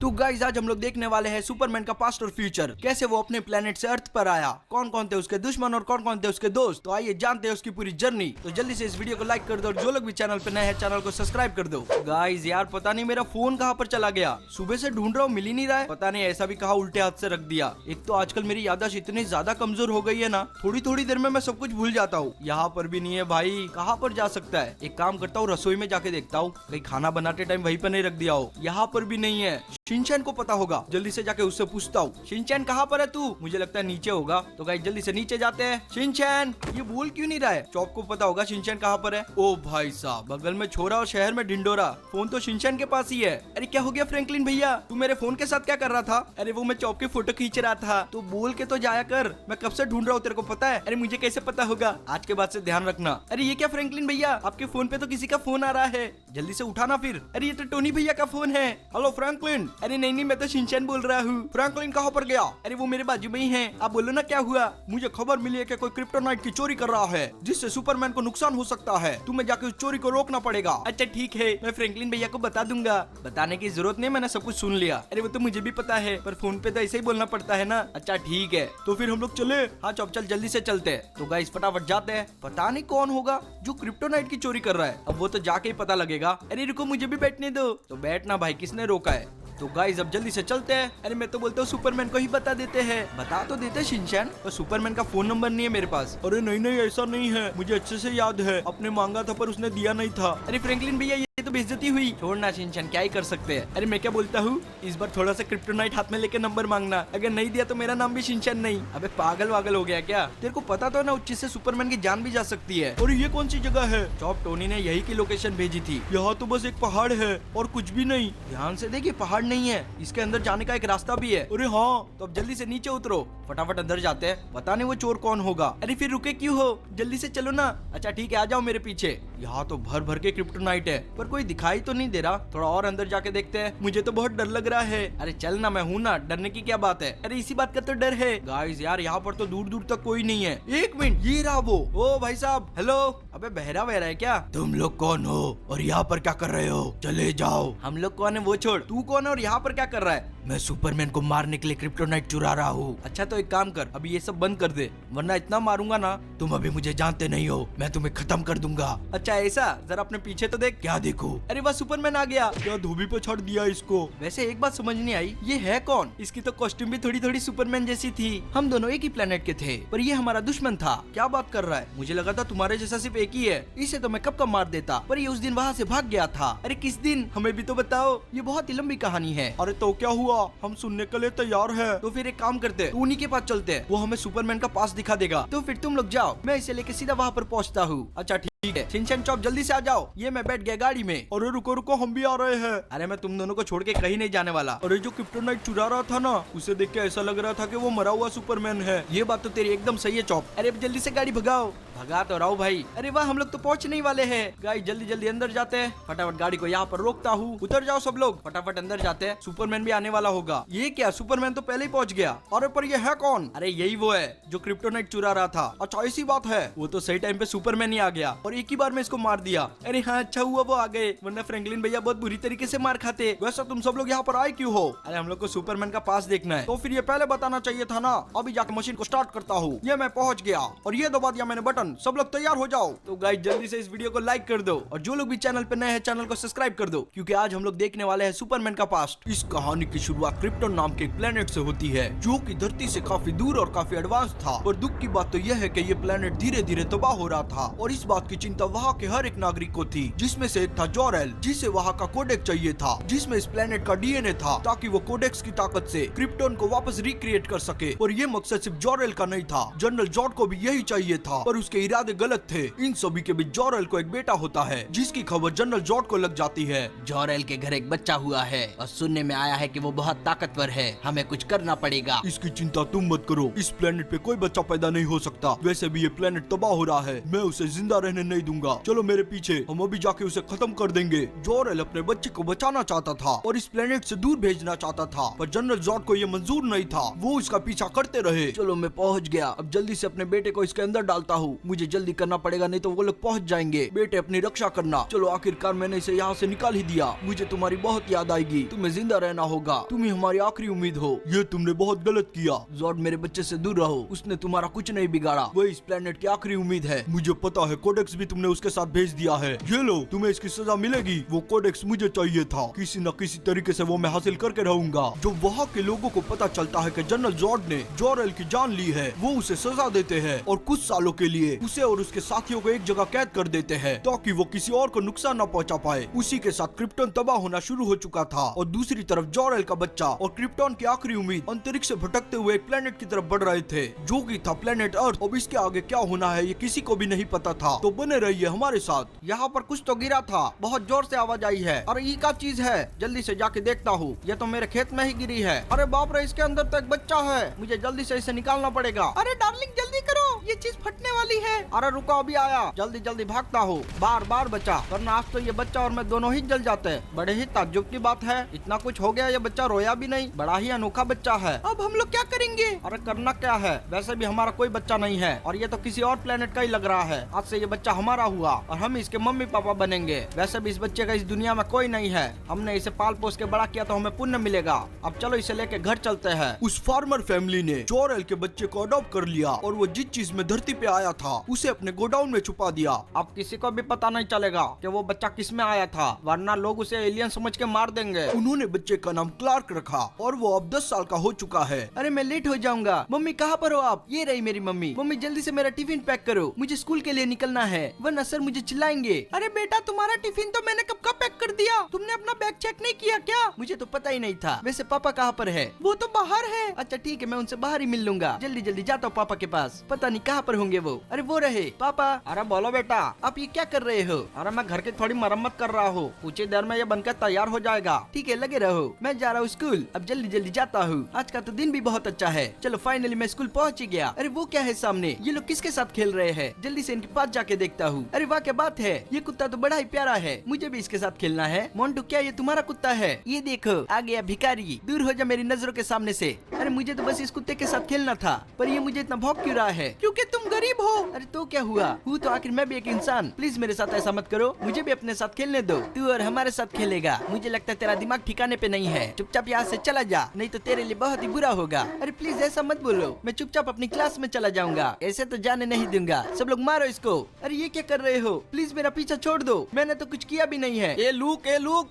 तो गाइस आज हम लोग देखने वाले हैं सुपरमैन का पास्ट और फ्यूचर, कैसे वो अपने प्लेनेट से अर्थ पर आया, कौन कौन थे उसके दुश्मन और कौन कौन थे उसके दोस्त। तो आइए जानते हैं उसकी पूरी जर्नी। तो जल्दी से इस वीडियो को लाइक कर दो और जो लोग भी चैनल पे नए हैं चैनल को सब्सक्राइब कर दो। गाइस यार पता नहीं मेरा फोन कहाँ पर चला गया, सुबह से ढूंढ रहा हूँ मिल ही नहीं रहा है। पता नहीं ऐसा भी कहा उल्टे हाथ से रख दिया। एक तो आजकल मेरी याददाश्त इतनी ज्यादा कमजोर हो गई है ना, थोड़ी थोड़ी देर में मैं सब कुछ भूल जाता हूँ। यहाँ पर भी नहीं है भाई, कहाँ पर जा सकता है। एक काम करता हूँ रसोई में जाके देखता हूँ कहीं खाना बनाते टाइम वहीं पर नहीं रख दिया हो। यहाँ पर भी नहीं है। शिनचैन को पता होगा, जल्दी से जाके उससे पूछता हूँ शिनचैन कहाँ पर है तू। मुझे लगता है नीचे होगा, तो गाइस जल्दी से नीचे जाते हैं। शिनचैन ये बोल क्यों नहीं रहा है। चॉप को पता होगा शिनचैन कहाँ पर है। ओ भाई साहब, बगल में छोरा और शहर में ढिंडोरा। फोन तो शिनचैन के पास ही है। अरे क्या हो गया फ्रैंकलिन भैया, तू मेरे फोन के साथ क्या कर रहा था। अरे वो मैं चॉप की फोटो खींच रहा था। तो बोल के तो जाया कर, मैं कब से ढूंढ रहा हूँ, तेरे को पता है। अरे मुझे कैसे पता होगा, आज के बाद से ध्यान रखना। अरे ये क्या फ्रैंकलिन भैया, आपके फोन पे तो किसी का फोन आ रहा है, जल्दी से उठाना फिर। अरे ये तो टोनी भैया का फोन है। Hello Franklin. अरे नहीं मैं तो शिनचैन बोल रहा हूँ। फ्रैंकलिन कहाँ पर गया। अरे वो मेरे बाजू में ही है, आप बोलो ना क्या हुआ। मुझे खबर मिली है कि कोई क्रिप्टोनाइट की चोरी कर रहा है जिससे सुपरमैन को नुकसान हो सकता है। तुम्हें जाके उस चोरी को रोकना पड़ेगा। अच्छा ठीक है, मैं फ्रैंकलिन भैया को बता दूंगा। बताने की जरूरत नहीं, मैंने सब कुछ सुन लिया। अरे वो तो मुझे भी पता है, पर फोन पे तो ऐसे ही बोलना पड़ता है ना। अच्छा ठीक है, तो फिर हम लोग चले। हाँ चौप चल, जल्दी से चलते हैं। तो गाइस फटाफट जाते हैं। पता नहीं कौन होगा जो क्रिप्टोनाइट की चोरी कर रहा है, अब वो तो जाके ही पता लगेगा। अरे रुको मुझे भी बैठने दो। तो बैठना भाई, किसने रोका है। तो गाइस अब जल्दी से चलते हैं। अरे मैं तो बोलता हूँ सुपरमैन को ही बता देते हैं। बता तो देते शिनचैन, पर सुपरमैन का फोन नंबर नहीं है मेरे पास। अरे नहीं ऐसा नहीं है, मुझे अच्छे से याद है, अपने मांगा था पर उसने दिया नहीं था। अरे फ्रैंकलिन भैया ये तो बेइज्जती हुई। छोड़ना शिनचैन, क्या ही कर सकते हैं। अरे मैं क्या बोलता हूँ, इस बार थोड़ा सा क्रिप्टोनाइट हाथ में लेके नंबर मांगना। अगर नहीं दिया तो मेरा नाम भी शिनचैन नहीं। अबे पागल वागल हो गया क्या। तेरे को पता तो है ना उस चीज से सुपरमैन की जान भी जा सकती है। और ये कौन सी जगह है। चॉप टोनी ने यही की लोकेशन भेजी थी। यहाँ तो बस एक पहाड़ है और कुछ भी नहीं। ध्यान से देखिए पहाड़ नहीं है, इसके अंदर जाने का एक रास्ता भी है। अरे हाँ, तो अब जल्दी से नीचे उतरो, फटाफट अंदर जाते हैं। पता नहीं वो चोर कौन होगा। अरे फिर रुके क्यों हो, जल्दी से चलो ना। अच्छा ठीक है, आ जाओ मेरे पीछे। यहाँ तो भर भर के क्रिप्टोनाइट है, पर कोई दिखाई तो नहीं दे रहा। थोड़ा और अंदर जाके देखते हैं, मुझे तो बहुत डर लग रहा है। अरे चल ना, मैं हूँ ना, डरने की क्या बात है। अरे इसी बात का तो डर है। गाइस यार यहाँ पर तो दूर दूर तक कोई नहीं है। एक मिनट, ये रहा वो। ओ भाई साहब, हेलो। अबे बहरा वहरा है क्या। तुम लोग कौन हो और यहाँ पर क्या कर रहे हो। चले जाओ। हम लोग कौन है वो छोड़, तू कौन है और यहाँ पर क्या कर रहा है। मैं सुपरमैन को मारने के लिए क्रिप्टोनाइट चुरा रहा हूँ। अच्छा तो एक काम कर, अभी ये सब बंद कर दे, वरना इतना मारूंगा ना, तुम अभी मुझे जानते नहीं हो, मैं तुम्हें खत्म कर दूंगा। अच्छा ऐसा, जरा अपने पीछे तो देख। क्या देखो। अरे वह सुपरमैन आ गया। क्या धोबी पे छड़ दिया इसको। वैसे एक बात समझ नहीं आई, ये है कौन। इसकी तो कॉस्ट्यूम भी थोड़ी थोड़ी सुपरमैन जैसी थी। हम दोनों एक ही प्लेनेट के थे, पर ये हमारा दुश्मन था। क्या बात कर रहा है, मुझे लगा था तुम्हारे जैसा सिर्फ एक ही है। इसे तो मैं कब का मार देता, पर ये उस दिन वहाँ से भाग गया था। अरे किस दिन, हमें भी तो बताओ, ये बहुत ही लंबी कहानी है। अरे तो क्या हुआ, हम सुनने के लिए तैयार है। तो फिर एक काम करते हैं, उन्हीं के पास चलते हैं, वो हमें सुपरमैन का पास दिखा देगा। तो फिर तुम लोग जाओ, मैं इसे लेके सीधा वहाँ पर पहुँचता हूँ। अच्छा ठीक है शिनचैन चॉप, जल्दी से आ जाओ। ये मैं बैठ गया गाड़ी में। अरे रुको रुको, हम भी आ रहे हैं। अरे मैं तुम दोनों को छोड़ के कहीं नहीं जाने वाला। अरे जो क्रिप्टोनाइट चुरा रहा था ना, उसे देख के ऐसा लग रहा था कि वो मरा हुआ सुपरमैन है। ये बात तो तेरी एकदम सही है चॉप। अरे जल्दी से गाड़ी भगाओ। भगा तो रहो भाई। अरे वाह, हम लोग तो पहुंचने ही वाले हैं। गाइस जल्दी जल्दी अंदर जाते हैं। फटाफट गाड़ी को यहाँ पर रोकता हूँ। उतर जाओ सब लोग, फटाफट अंदर जाते हैं। सुपरमैन भी आने वाला होगा। ये क्या, सुपरमैन तो पहले ही पहुंच गया। अरे पर ये है कौन। अरे यही वो है जो क्रिप्टोनाइट चुरा रहा था। अच्छा ऐसी बात है, वो तो सही टाइम पे सुपरमैन ही आ गया और एक ही बार में इसको मार दिया। अरे हाँ अच्छा हुआ वो आ गए, वरना फ्रैंकलिन भैया बहुत बुरी तरीके से मार खाते। वैसे तुम सब लोग यहाँ पर आए क्यों हो। अरे हम लोग को सुपरमैन का पास देखना है। तो फिर ये पहले बताना चाहिए था ना। अभी जाके मशीन को स्टार्ट करता हूँ। ये मैं पहुंच गया और ये दबा दिया मैंने बटन। सब लोग तैयार हो जाओ। तो गाइस जल्दी से इस वीडियो को लाइक कर दो और जो लोग भी चैनल पे नए हैं चैनल को सब्सक्राइब कर दो, क्योंकि आज हम लोग देखने वाले हैं सुपरमैन का पास्ट। इस कहानी की शुरुआत क्रिप्टन नाम के एक प्लेनेट से होती है, जो कि धरती से काफी दूर और काफी एडवांस था। और दुख की बात तो यह है कि ये प्लेनेट धीरे धीरे तबाह हो रहा था और इस बात की चिंता वहाँ के हर एक नागरिक को थी, जिसमें से एक था जोरेल, जिसे वहाँ का कोडेक्स चाहिए था, जिसमें इस प्लेनेट का डीएनए था, ताकि वो कोडेक्स की ताकत से क्रिप्टन को वापस रिक्रिएट कर सके। और ये मकसद सिर्फ जोरेल का नहीं था, जनरल जॉर्ड को भी यही चाहिए था, पर उसके इरादे गलत थे। इन सभी के बीच जोरेल को एक बेटा होता है, जिसकी खबर जनरल जॉर्ड को लग जाती है। जोरेल के घर एक बच्चा हुआ है और सुनने में आया है कि वो बहुत ताकतवर है, हमें कुछ करना पड़ेगा। इसकी चिंता तुम मत करो, इस प्लेनेट पे कोई बच्चा पैदा नहीं हो सकता। वैसे भी ये प्लेनेट तबाह हो रहा है, मैं उसे जिंदा रहने नहीं दूंगा। चलो मेरे पीछे, हम अभी जाके उसे खत्म कर देंगे। जोरेल अपने बच्चे को बचाना चाहता था और इस प्लेनेट से दूर भेजना चाहता था, पर जनरल जॉर्ड को ये मंजूर नहीं था। वो उसका पीछा करते रहे। चलो मैं पहुंच गया, अब जल्दी से अपने बेटे को इसके अंदर डालता हूँ। मुझे जल्दी करना पड़ेगा, नहीं तो वो लोग पहुंच जाएंगे। बेटे अपनी रक्षा करना। चलो आखिरकार मैंने इसे यहाँ से निकाल ही दिया। मुझे तुम्हारी बहुत याद आएगी, तुम्हें जिंदा रहना होगा, तुम ही हमारी आखिरी उम्मीद हो। ये तुमने बहुत गलत किया जॉर्ड, मेरे बच्चे से दूर रहो, उसने तुम्हारा कुछ नहीं बिगाड़ा, वो इस प्लेनेट की आखिरी उम्मीद है। मुझे पता है, कोडेक्स भी तुमने उसके साथ भेज दिया है। ये लो, तुम्हें इसकी सजा मिलेगी। वो कोडेक्स मुझे चाहिए था, किसी न किसी तरीके से वो मैं हासिल करके रहूंगा। जो वहाँ के लोगों को पता चलता है कि जनरल जॉर्ड ने जोरेल की जान ली है, वो उसे सजा देते हैं और कुछ सालों के लिए उसे और उसके साथियों को एक जगह कैद कर देते हैं ताकि वो किसी और को नुकसान न पहुंचा पाए। उसी के साथ क्रिप्टन तबाह होना शुरू हो चुका था और दूसरी तरफ जोरेल का बच्चा और क्रिप्टन की आखिरी उम्मीद अंतरिक्ष से भटकते हुए एक प्लेनेट की तरफ बढ़ रहे थे, जो कि था प्लेनेट अर्थ। अब इसके आगे क्या होना है ये किसी को भी नहीं पता था, तो बने रहिए हमारे साथ। यहाँ पर कुछ तो गिरा था, बहुत जोर से आवाज आई है। अरे ये क्या चीज है, जल्दी से जाके देखता हूँ। ये तो मेरे खेत में ही गिरी है। अरे बाप रे, इसके अंदर तो एक बच्चा है, मुझे जल्दी से इसे निकालना पड़ेगा। अरे डार्लिंग जल्दी करो, ये चीज फटने वाली है। अरे रुको, अभी आया, जल्दी जल्दी भागता हूँ। बार बार बचा, वरना आज तो ये बच्चा और मैं दोनों ही जल जाते। बड़े ही ताज्जुब की बात है, इतना कुछ हो गया, ये बच्चा रोया भी नहीं। बड़ा ही अनोखा बच्चा है। अब हम लोग क्या करेंगे? अरे करना क्या है, वैसे भी हमारा कोई बच्चा नहीं है और ये तो किसी और प्लेनेट का ही लग रहा है। आज से ये बच्चा हमारा हुआ और हम इसके मम्मी पापा बनेंगे। वैसे भी इस बच्चे का इस दुनिया में कोई नहीं है, हमने इसे पाल पोस के बड़ा किया तो हमें पुण्य मिलेगा। अब चलो इसे लेके घर चलते हैं। उस फार्मर फैमिली ने जोरेल के बच्चे को अडॉप्ट कर लिया और वो जिस चीज में धरती पे आया था उसे अपने गोडाउन में छुपा दिया। अब किसी को भी पता नहीं चलेगा कि वो बच्चा किस में आया था, वरना लोग उसे एलियन समझ के मार देंगे। उन्होंने बच्चे का नाम क्लार्क रखा और वो अब 10 साल का हो चुका है। अरे मैं लेट हो जाऊंगा। मम्मी कहाँ पर हो आप? ये रही मेरी मम्मी। मम्मी जल्दी से मेरा टिफिन पैक करो, मुझे स्कूल के लिए निकलना है, वरना सर मुझे चिल्लाएंगे। अरे बेटा, तुम्हारा टिफिन तो मैंने कब का पैक कर दिया, तुमने अपना बैग चेक नहीं किया क्या? मुझे तो पता ही नहीं था। वैसे पापा कहाँ पर है? वो तो बाहर है। अच्छा ठीक है, मैं उनसे बाहर ही मिल लूंगा। जल्दी जल्दी जाता हूँ पापा के पास, पता नहीं कहाँ पर होंगे वो। अरे वो रहे पापा। अरे बोलो बेटा, आप ये क्या कर रहे हो? अरे मैं घर की थोड़ी मरम्मत कर रहा हूँ, कुछ ही देर में ये बनकर तैयार हो जाएगा। ठीक है, लगे रहो, मैं जा रहा हूँ स्कूल। अब जल्दी जल्दी जाता हूँ, आज का तो दिन भी बहुत अच्छा है। चलो फाइनली मैं स्कूल पहुँच ही गया। अरे वो क्या है सामने, ये लोग किसके साथ खेल रहे हैं? जल्दी से इनके पास जाके देखता हूँ। अरे वाह क्या बात है, ये कुत्ता तो बड़ा ही प्यारा है, मुझे भी इसके साथ खेलना है। मोन्टू क्या ये तुम्हारा कुत्ता है? ये देखो आ गया भिखारी, दूर हो जा मेरी नजरों के सामने से। अरे मुझे तो बस इस कुत्ते के साथ खेलना था, पर ये मुझे इतना भौंक क्यों रहा है? क्योंकि तुम गरीब हो। अरे तो क्या हुआ, हूँ तो आखिर मैं भी एक इंसान। प्लीज मेरे साथ ऐसा मत करो, मुझे भी अपने साथ खेलने दो। तू और हमारे साथ खेलेगा, मुझे लगता है तेरा दिमाग ठिकाने पे नहीं है। चुपचाप यहाँ से चला जा, नहीं तो तेरे लिए बहुत ही बुरा होगा। अरे प्लीज ऐसा मत बोलो, मैं चुपचाप अपनी क्लास में चला जाऊंगा, ऐसे तो जाने नहीं दूंगा। सब लोग मारो इसको। अरे ये क्या कर रहे हो, प्लीज मेरा पीछा छोड़ दो, मैंने तो कुछ किया भी नहीं है। ए लूक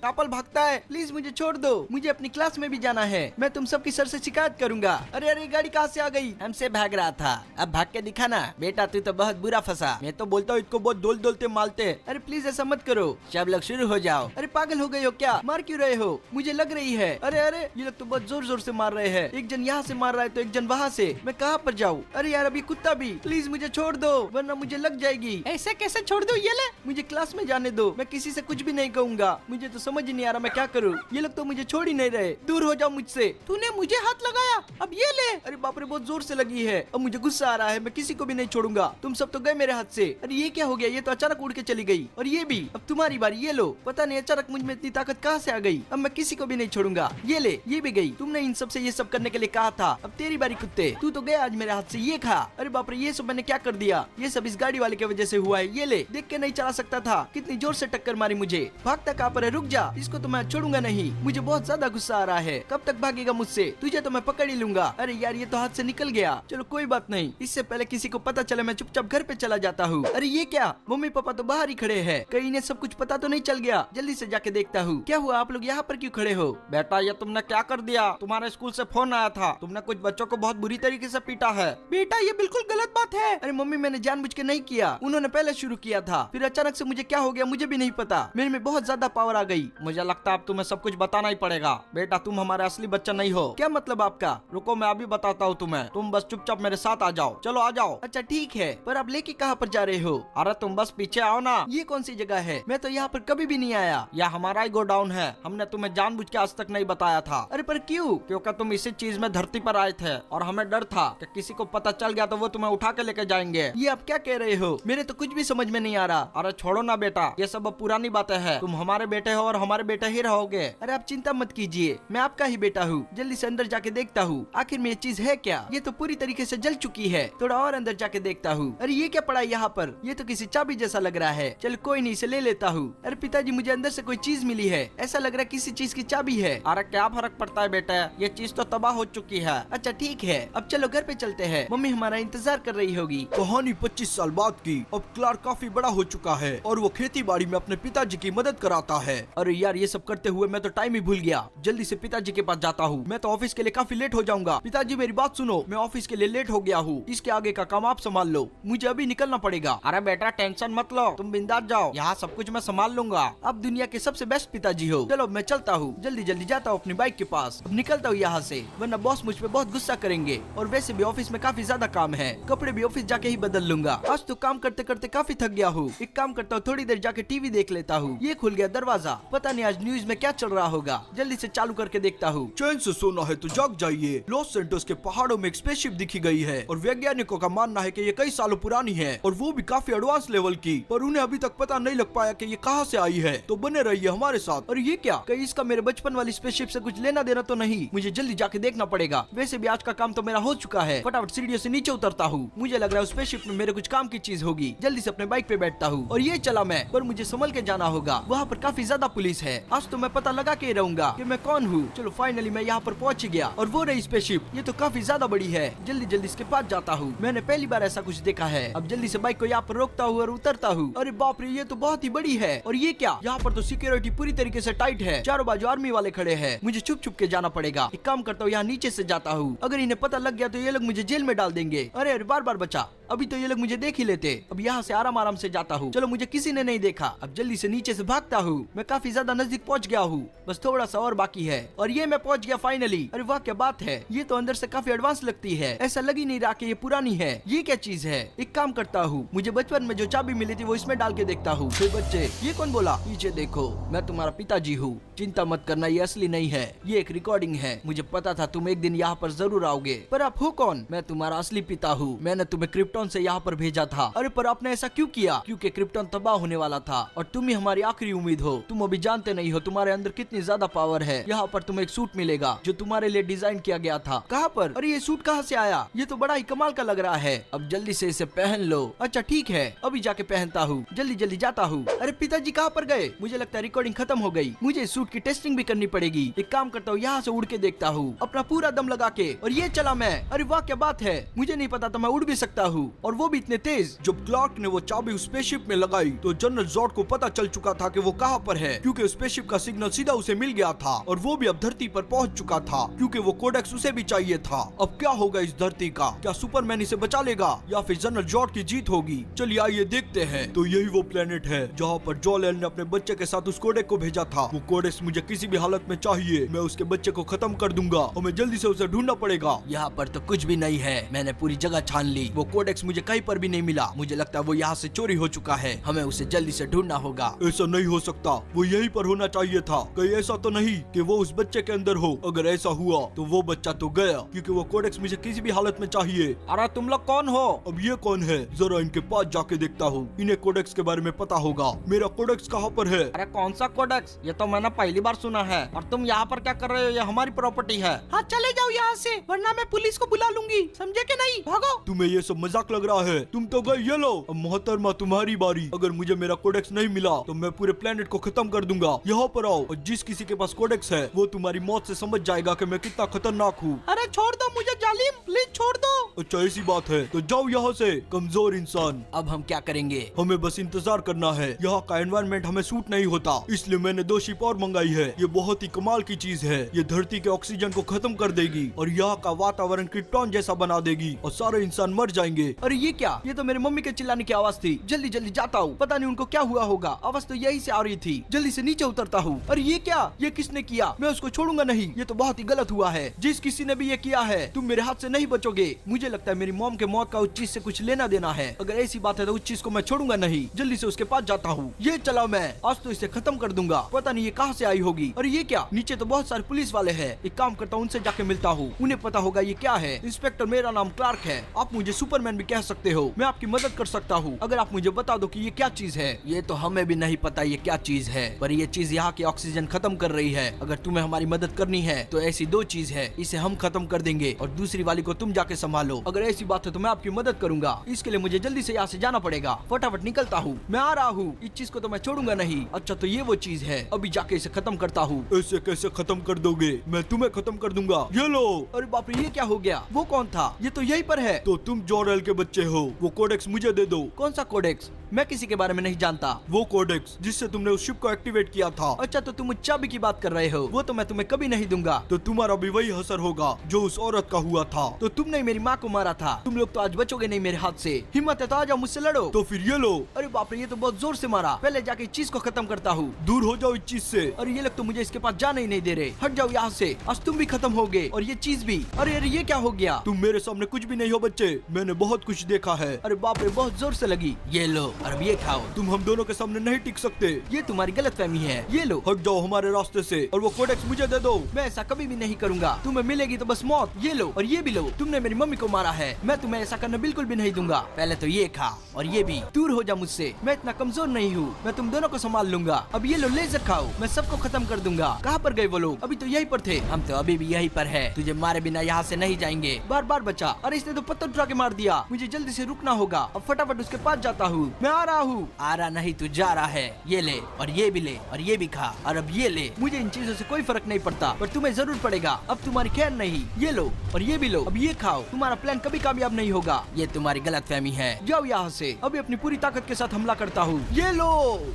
कापल भागता है, प्लीज मुझे छोड़ दो, मुझे अपनी क्लास में भी जाना है। मैं तुम सबकी सर से शिकायत करूंगा। अरे अरे गाड़ी कहाँ से आ गई? हमसे भाग रहा था, अब भाग के दिखाना। बेटा तू तो बहुत बुरा फंसा, मैं तो बोलता हूँ इसको बहुत डोल डोलते मारते। अरे प्लीज ऐसा मत करो, सब लोग शुरू हो जाओ। अरे पागल हो गए हो क्या, मार क्यों रहे हो? मुझे लग रही है। अरे अरे ये लोग तो बहुत जोर जोर से मार रहे हैं, एक जन यहाँ से मार रहा है तो एक जन वहाँ से। मैं कहाँ पर जाऊँ? अरे यार अभी कुत्ता भी, प्लीज मुझे छोड़ दो वरना मुझे लग जाएगी। ऐसे कैसे छोड़ दो? ये ले, मुझे क्लास में जाने दो, मैं किसी से कुछ भी नहीं कहूँगा। मुझे तो समझ ही नहीं आ रहा मैं क्या करूँ, ये लोग तो मुझे छोड़ ही नहीं रहे। दूर हो जाओ मुझसे। तूने मुझे हाथ लगाया, अब ये ले। अरे बाप रे, बहुत जोर से लगी है, अब मुझे गुस्सा आ रहा है, मैं किसी को भी नहीं छोड़ूंगा। तुम सब तो गए मेरे हाथ से। अरे ये क्या हो गया, ये तो अचानक उड़ के चली गई। और ये भी, अब तुम्हारी बारी, ये लो। पता नहीं अचानक मुझ में इतनी ताकत कहाँ से आ गई, अब मैं किसी को भी नहीं छोड़ूंगा। ये ले, ये भी गई। तुमने इन सब से ये सब करने के लिए कहा था, अब तेरी बारी कुत्ते, तू तो गया आज मेरे हाथ से, ये खा। अरे बाप रे, ये सब मैंने क्या कर दिया, ये सब इस गाड़ी वाले की वजह से हुआ है। ये ले, देख के नहीं चला सकता था, कितनी जोर से टक्कर मारी मुझे। भागता कहाँ पर है, रुक जा, इसको तो मैं छोड़ूंगा नहीं। मुझे बहुत ज्यादा गुस्सा आ रहा है, कब तक भागेगा मुझसे? तुझे तो मैं पकड़ ही लूंगा। अरे यार ये तो हाथ से निकल गया, चलो कोई बात नहीं, इससे पहले किसी को पता चले मैं चुपचाप घर पे चला जाता हूँ। अरे ये क्या, मम्मी पापा तो बाहर ही खड़े हैं, कहीं इन्हें सब कुछ पता तो नहीं चल गया? जल्दी से जाके देखता हूँ। क्या हुआ, आप लोग यहाँ पर क्यों खड़े हो? बेटा ये तुमने क्या कर दिया, तुम्हारे स्कूल से फोन आया था, तुमने कुछ बच्चों को बहुत बुरी तरीके से पीटा है। बेटा ये बिल्कुल गलत बात है। अरे मम्मी मैंने जानबूझ के नहीं किया, उन्होंने पहले शुरू किया था, फिर अचानक से मुझे क्या हो गया मुझे भी नहीं पता, मेरे में बहुत ज्यादा पावर आ गई। मुझे लगता है अब तुम्हें सब कुछ बताना ही पड़ेगा। बेटा तुम हमारा असली बच्चा नहीं हो। क्या मतलब आपका? रुको मैं अभी बताता हूँ तुम्हें, तुम बस चुपचाप मेरे साथ आ जाओ। चलो आ जाओ। अच्छा ठीक है, पर आप लेके कहाँ पर जा रहे हो? अरे तुम बस पीछे आओ ना। ये कौन सी जगह है, मैं तो यहाँ पर कभी भी नहीं आया। यह हमारा ही गोडाउन है, हमने तुम्हें जानबूझ के आज तक नहीं बताया था। अरे पर क्यों? क्योंकि तुम इसी चीज में धरती पर आए थे और हमें डर था कि किसी को पता चल गया तो वो तुम्हें उठा के लेके जाएंगे। ये आप क्या कह रहे हो, मेरे तो कुछ भी समझ में नहीं आ रहा। अरे छोड़ो ना बेटा, ये सब अब पुरानी बातें हैं, तुम हमारे बेटे हो और हमारे बेटे ही रहोगे। अरे आप चिंता मत कीजिए, मैं आपका ही बेटा हूँ। जल्दी से अंदर जाके देखता हूँ, आखिर में ये चीज है क्या? ये तो पूरी तरीके से जल चुकी है, थोड़ा और अंदर जाके देखता हूँ। हूँ। अरे ये क्या पड़ा है यहाँ पर? ये तो किसी चाबी जैसा लग रहा है। चल कोई नहीं, इसे ले लेता हूँ। अरे पिताजी, मुझे अंदर से कोई चीज मिली है, ऐसा लग रहा है किसी चीज की चाबी है। अरे क्या फर्क पड़ता है बेटा, ये चीज तो तबाह हो चुकी है। अच्छा ठीक है, अब चलो घर पे चलते हैं, मम्मी हमारा इंतजार कर रही होगी। कहानी 25 साल बाद की। अब क्लार्क काफी बड़ा हो चुका है और वो खेती बाड़ी में अपने पिताजी की मदद कराता है। अरे यार, ये सब करते हुए मैं तो टाइम ही भूल गया। जल्दी से पिताजी के पास जाता हूँ, मैं तो ऑफिस के लिए काफी लेट हो जाऊंगा। पिताजी मेरी बात सुनो, मैं ऑफिस के लिए लेट हो गया हूँ, इसके आगे का काम आप संभाल लो, मुझे अभी निकलना पड़ेगा। अरे बेटा टेंशन मत लो, तुम बिंदास जाओ, यहाँ सब कुछ मैं संभाल लूंगा। अब दुनिया के सबसे बेस्ट पिताजी हो। चलो मैं चलता हूँ, जल्दी जल्दी जाता हूँ अपनी बाइक के पास। अब निकलता हूँ यहाँ से, वरना बॉस मुझ पे बहुत गुस्सा करेंगे। और वैसे भी ऑफिस में काफी ज्यादा काम है, कपड़े भी ऑफिस जाके ही बदल लूंगा। आज तो काम करते करते काफी थक गया हूँ। एक काम करता हूँ, थोड़ी देर जाके टीवी देख लेता हूँ। ये खुल गया दरवाजा, पता नहीं आज न्यूज में क्या चल रहा होगा, जल्दी से चालू करके देखता हूँ। चैन से सोना है तो जाग जाइए। लॉस सेंटोस के पहाड़ों में एक स्पेसशिप दिखी गई है और वैज्ञानिकों का मानना है कि ये कई सालों पुरानी है और वो भी काफी एडवांस लेवल की, पर उन्हें अभी तक पता नहीं लग पाया कि ये कहां से आई है। तो बने रहिए हमारे साथ। और ये क्या, कहीं इसका मेरे बचपन वाली स्पेसशिप से कुछ लेना देना तो नहीं? मुझे जल्दी जाके देखना पड़ेगा। वैसे भी आज का काम तो मेरा हो चुका है, फटाफट सीढ़ियों से नीचे उतरता हूँ। मुझे लग रहा है स्पेसशिप में मेरे कुछ काम की चीज होगी। जल्दी से अपने बाइक पे बैठता हूँ और ये चला मैं, पर मुझे संभल के जाना होगा, वहाँ पर काफी ज्यादा पुलिस है। आज तो मैं पता लगा के रहूंगा कि मैं कौन हूँ। चलो फाइनली मैं यहाँ पर पहुँच गया और वो रही स्पेसशिप, ये तो काफी ज्यादा बड़ी है। जल्दी जल्दी इसके पास जाता हूँ, मैंने पहली बार ऐसा कुछ देखा है। अब जल्दी से बाइक को यहाँ पर रोकता हूँ और उतरता हूँ। अरे बाप रे, ये तो बहुत ही बड़ी है। और ये क्या, यहाँ पर तो सिक्योरिटी पूरी तरीके से टाइट है, चारों बाजू आर्मी वाले खड़े हैं। मुझे छुप छुप के जाना पड़ेगा। एक काम करता हूँ, यहाँ नीचे से जाता हूँ, अगर इन्हें पता लग गया तो ये लोग मुझे जेल में डाल देंगे। अरे अरे बार बार बचा, अभी तो ये लोग मुझे देख ही लेते। अब यहाँ से आराम आराम से जाता हूँ। चलो मुझे किसी ने नहीं देखा। अब जल्दी से नीचे से भागता हूँ, मैं काफी ज्यादा नजदीक पहुँच गया हूँ, बस थोड़ा सा और बाकी है और ये मैं पहुँच गया फाइनली। अरे वाह क्या बात है, ये तो अंदर से काफी एडवांस लगती है, ऐसा लग ही नहीं रहा कि ये पुरानी है। ये क्या चीज है? एक काम करता हूँ, मुझे बचपन में जो चाबी मिली थी वो इसमें डाल के देखता हूँ। बच्चे, ये कौन बोला? पीछे देखो, मैं तुम्हारा पिताजी हूँ, चिंता मत करना, ये असली नहीं है, ये एक रिकॉर्डिंग है। मुझे पता था तुम एक दिन यहाँ पर जरूर आओगे, पर आप हो कौन? मैं तुम्हारा असली पिता हूँ, मैंने तुम्हें क्रिप्टॉन से यहाँ पर भेजा था। अरे पर आपने ऐसा क्यों किया? क्योंकि क्रिप्टॉन तबाह होने वाला था और तुम ही हमारी आखिरी उम्मीद हो। तुम अभी जानते नहीं हो तुम्हारे अंदर कितनी ज्यादा पावर है। यहाँ पर तुम्हें एक सूट मिलेगा जो तुम्हारे लिए डिजाइन किया गया था। कहाँ पर? अरे ये सूट कहाँ से आया? ये तो बड़ा ही कमाल का लग रहा है। अब जल्दी से इसे पहन लो। अच्छा ठीक है, अभी जाके पहनता हूँ, जल्दी जल्दी जाता हूँ। अरे पिताजी कहाँ पर गए? मुझे लगता है रिकॉर्डिंग खत्म हो गई, मुझे सूट की टेस्टिंग भी करनी पड़ेगी। एक काम करता हूँ, यहाँ से उड़ के देखता हूँ अपना पूरा दम लगा के, और ये चला मैं। अरे वाह क्या बात है, मुझे नहीं पता था मैं उड़ भी सकता हूँ, और वो भी इतने तेज। जब क्लार्क ने वो चाबी उस स्पेसशिप में लगाई तो जनरल जॉर्ड को पता चल चुका था कि वो कहाँ पर है, क्योंकि स्पेसशिप का सिग्नल सीधा उसे मिल गया था और वो भी अब धरती पर पहुँच चुका था, क्योंकि वो कोडेक्स उसे भी चाहिए था। अब क्या होगा इस धरती का? क्या सुपरमैन इसे बचा लेगा या फिर जनरल जॉर्ड की जीत होगी? चलिए आइए देखते हैं। तो यही वो प्लेनेट है जहाँ पर जोएल ने अपने बच्चे के साथ उस कोडेक्स को भेजा था। वो कोडेक्स मुझे किसी भी हालत में चाहिए, मैं उसके बच्चे को खत्म कर दूंगा, हमें जल्दी से उसे ढूंढना पड़ेगा। यहाँ पर तो कुछ भी नहीं है, मैंने पूरी जगह छान ली, वो कोडेक्स मुझे कहीं पर भी नहीं मिला। मुझे लगता है वो यहाँ से चोरी हो चुका है, हमें उसे जल्दी से ढूंढना होगा। ऐसा नहीं हो सकता, वो यहीं पर होना चाहिए था। कहीं ऐसा तो नहीं कि वो उस बच्चे के अंदर हो? अगर ऐसा हुआ तो वो बच्चा तो गया, क्योंकि वो कोडेक्स मुझे किसी भी हालत में चाहिए। अरे तुम लोग कौन हो? अब ये कौन है? जरा इनके पास जाके देखता हूँ, इन्हें कोडेक्स के बारे में पता होगा। मेरा कोडेक्स कहाँ पर है? अरे कौन सा कोडेक्स? ये तो मैंने पहली बार सुना है, और तुम यहाँ पर क्या कर रहे हो? ये हमारी प्रॉपर्टी है। हाँ चले जाओ यहाँ से, वरना मैं पुलिस को बुला लूंगी, समझे कि नहीं? भागो। तुम्हें ये सब मजाक लग रहा है? तुम तो गए, ये लो। अब मोहतरमा तुम्हारी बारी। अगर मुझे मेरा कोडेक्स नहीं मिला तो मैं पूरे प्लेनेट को खत्म कर दूंगा। यहाँ पर आओ, और जिस किसी के पास कोडेक्स है वो तुम्हारी मौत से समझ जाएगा कि मैं कितना खतरनाक हूँ। अरे छोड़ दो मुझे जालिम, प्लीज छोड़ दो। अच्छा ऐसी बात है तो जाओ यहाँ से, कमजोर इंसान। अब हम क्या करेंगे? हमें बस इंतजार करना है। यहाँ का एनवायरनमेंट हमें सूट नहीं होता, इसलिए मैंने 2 शिप और मंगाई है। ये बहुत ही कमाल की चीज है, ये धरती के ऑक्सीजन को खत्म कर देगी और यहाँ का वातावरण क्रिप्टॉन जैसा बना देगी और सारे इंसान मर जाएंगे। अरे ये क्या? ये तो मेरे मम्मी के चिल्लाने की आवाज थी। जल्दी जल्दी जाता हूँ, पता नहीं उनको क्या हुआ होगा, आवाज तो यही से आ रही थी। जल्दी से नीचे उतरता हूँ। अरे ये क्या? ये किसने किया? मैं उसको छोड़ूंगा नहीं, ये तो बहुत ही गलत हुआ है। जिस किसी ने भी ये किया है, तुम मेरे हाथ से नहीं बचोगे। मुझे लगता है मेरी मॉम के मौत का उस चीज से कुछ लेना देना है। अगर ऐसी बात है तो उस चीज को मैं छोड़ूंगा नहीं। जल्दी से उसके पास जाता हूँ। ये चला मैं, आज तो इसे खत्म कर दूंगा। पता नहीं ये कहाँ से आई होगी। और ये क्या? नीचे तो बहुत सारे पुलिस वाले हैं। एक काम करता हूँ, उनसे जाके मिलता हूँ, उन्हें पता होगा ये क्या है। इंस्पेक्टर, मेरा नाम क्लार्क है, आप मुझे सुपरमैन भी भी कह सकते हो। मैं आपकी मदद कर सकता हूँ अगर आप मुझे बता दो कि ये क्या चीज है। ये तो हमें भी नहीं पता ये क्या चीज है, पर ये चीज यहाँ की ऑक्सीजन खत्म कर रही है। अगर तुम्हें हमारी मदद करनी है तो ऐसी दो चीज है, इसे हम खत्म कर देंगे और दूसरी वाली को तुम जाके संभालो। अगर ऐसी बात है तो मैं आपकी मदद करूंगा। इसके लिए मुझे जल्दी से यहाँ से जाना पड़ेगा। फटाफट निकलता हूँ, मैं आ रहा हूँ। इस चीज को तो मैं छोड़ूंगा नहीं। अच्छा तो ये वो चीज है, अभी जाके इसे खत्म करता हूँ। ऐसे कैसे खत्म कर दोगे? मैं तुम्हें खत्म कर दूंगा। ये लो। अरे बाप रे, ये क्या हो गया? वो कौन था? ये तो यहीं पर है। तो तुम जोरेल के बच्चे हो। वो कोडेक्स मुझे दे दो। कौन सा कोडेक्स? मैं किसी के बारे में नहीं जानता। वो कोडेक्स जिससे तुमने उस शिप को एक्टिवेट किया था। अच्छा तो तुम उस चाबी की बात कर रहे हो? वो तो मैं तुम्हें कभी नहीं दूंगा। तो तुम्हारा भी वही असर होगा जो उस औरत का हुआ था। तो तुमने ही मेरी माँ को मारा था। तुम लोग तो आज बचोगे नहीं मेरे हाथ से। हिम्मत है तो आ जाओ, मुझसे लड़ो। तो फिर ये लो। अरे बाप रे, ये तो बहुत जोर से मारा। पहले जाके इस चीज को खत्म करता हूँ। दूर हो जाओ इस चीज से। अरे ये लोग तो मुझे इसके पास जाने ही नहीं दे रहे। हट जाओ यहाँ से, आज तुम भी खत्म होगे और ये चीज भी। अरे अरे ये क्या हो गया? तुम मेरे सामने कुछ भी नहीं हो बच्चे, मैंने बहुत कुछ देखा है। अरे बाप रे, बहुत जोर से लगी। ये लो और अब ये खाओ। तुम हम दोनों के सामने नहीं टिक सकते। ये तुम्हारी गलतफहमी है। ये लो। हट जाओ हमारे रास्ते से और वो कोडेक्स मुझे दे दो। मैं ऐसा कभी भी नहीं करूंगा। तुम्हें मिलेगी तो बस मौत। ये लो और ये भी लो। तुमने मेरी मम्मी को मारा है, मैं तुम्हें ऐसा करना बिल्कुल भी नहीं दूंगा। पहले तो ये खा और ये भी। दूर हो जा मुझसे, मैं इतना कमजोर नहीं हूँ। मैं तुम दोनों को संभाल लूंगा। अब ये लो लेजर खाओ, मैं सबको खत्म कर दूंगा। कहाँ पर गए वो लोग? अभी तो यहीं पर थे। हम तो अभी भी यहीं पर है। तुझे मारे बिना यहाँ से नहीं जाएंगे। बार बार बचा। अरे इसने तो पत्थर उठा के मार दिया। मुझे जल्दी से रुकना होगा। अब फटाफट उसके पास जाता हूँ। मैं आ रहा हूँ। आ रहा नहीं, तू जा रहा है। ये ले और ये भी ले और ये भी खा और अब ये ले। मुझे इन चीजों से कोई फर्क नहीं पड़ता, पर तुम्हें जरूर पड़ेगा। अब तुम्हारी खैर नहीं। ये लो और ये भी लो। अब ये खाओ। तुम्हारा प्लान कभी कामयाब नहीं होगा। ये तुम्हारी गलतफहमी है। जाओ यहाँ से। अभी अपनी पूरी ताकत के साथ हमला करता हूँ। ये लो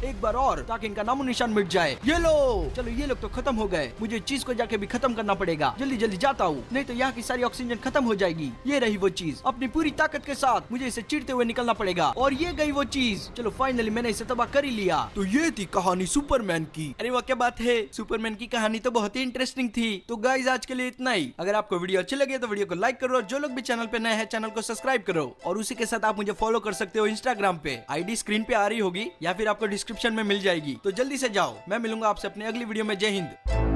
एक बार और, ताकि इनका नामो निशान मिट जाए। ये लो। चलो ये लोग तो खत्म हो गए। मुझे चीज को जाके भी खत्म करना पड़ेगा। जल्दी जल्दी जाता हूँ, नहीं तो यहाँ की सारी ऑक्सीजन खत्म हो जाएगी। ये रही वो चीज। अपनी पूरी ताकत के साथ मुझे इसे चीरते हुए निकलना पड़ेगा। और ये गई वो चीज। चलो फाइनली मैंने इसे तबाह कर ही लिया। तो ये थी कहानी सुपरमैन की। अरे वो क्या बात है, सुपरमैन की कहानी तो बहुत ही इंटरेस्टिंग थी। तो गाइस आज के लिए इतना ही। अगर आपको वीडियो अच्छी लगे तो वीडियो को लाइक करो। जो लोग भी चैनल पे नए हैं चैनल को सब्सक्राइब करो। और उसी के साथ आप मुझे फॉलो कर सकते हो इंस्टाग्राम पे। आईडी स्क्रीन पे आ रही होगी या फिर आपको डिस्क्रिप्शन में मिल जाएगी। तो जल्दी से जाओ। मैं मिलूंगा आपसे अपनी अगली वीडियो में। जय हिंद।